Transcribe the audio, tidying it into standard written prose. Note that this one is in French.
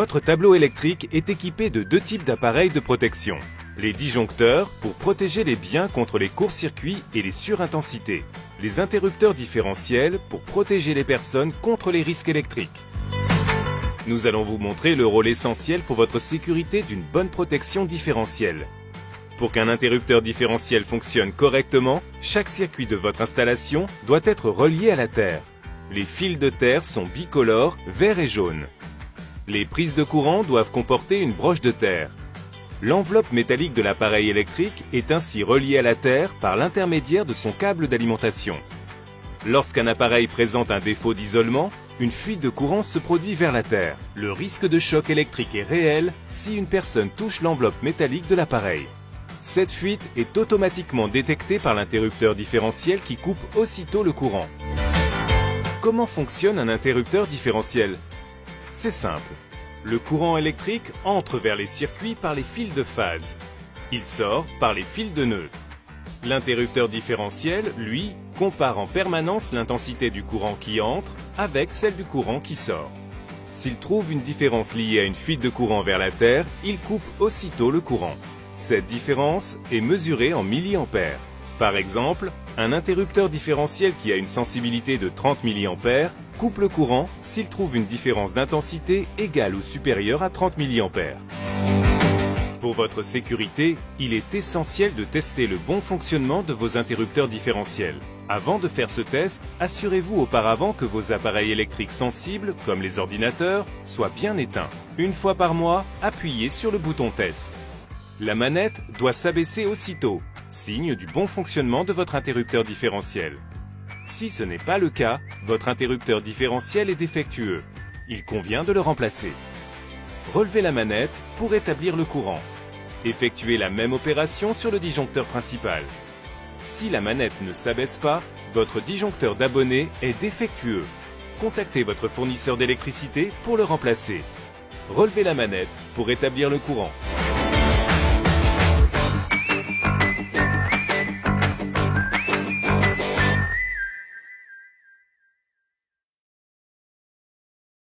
Votre tableau électrique est équipé de deux types d'appareils de protection. Les disjoncteurs pour protéger les biens contre les courts-circuits et les surintensités. Les interrupteurs différentiels pour protéger les personnes contre les risques électriques. Nous allons vous montrer le rôle essentiel pour votre sécurité d'une bonne protection différentielle. Pour qu'un interrupteur différentiel fonctionne correctement, chaque circuit de votre installation doit être relié à la terre. Les fils de terre sont bicolores, vert et jaune. Les prises de courant doivent comporter une broche de terre. L'enveloppe métallique de l'appareil électrique est ainsi reliée à la terre par l'intermédiaire de son câble d'alimentation. Lorsqu'un appareil présente un défaut d'isolement, une fuite de courant se produit vers la terre. Le risque de choc électrique est réel si une personne touche l'enveloppe métallique de l'appareil. Cette fuite est automatiquement détectée par l'interrupteur différentiel qui coupe aussitôt le courant. Comment fonctionne un interrupteur différentiel? C'est simple. Le courant électrique entre vers les circuits par les fils de phase. Il sort par les fils de neutre. L'interrupteur différentiel, lui, compare en permanence l'intensité du courant qui entre avec celle du courant qui sort. S'il trouve une différence liée à une fuite de courant vers la terre, il coupe aussitôt le courant. Cette différence est mesurée en milliampères. Par exemple, un interrupteur différentiel qui a une sensibilité de 30 milliampères coupe le courant s'il trouve une différence d'intensité égale ou supérieure à 30 milliampères. Pour votre sécurité, il est essentiel de tester le bon fonctionnement de vos interrupteurs différentiels. Avant de faire ce test, assurez-vous auparavant que vos appareils électriques sensibles, comme les ordinateurs, soient bien éteints. Une fois par mois, appuyez sur le bouton test. La manette doit s'abaisser aussitôt, signe du bon fonctionnement de votre interrupteur différentiel. Si ce n'est pas le cas, votre interrupteur différentiel est défectueux. Il convient de le remplacer. Relevez la manette pour établir le courant. Effectuez la même opération sur le disjoncteur principal. Si la manette ne s'abaisse pas, votre disjoncteur d'abonné est défectueux. Contactez votre fournisseur d'électricité pour le remplacer. Relevez la manette pour établir le courant.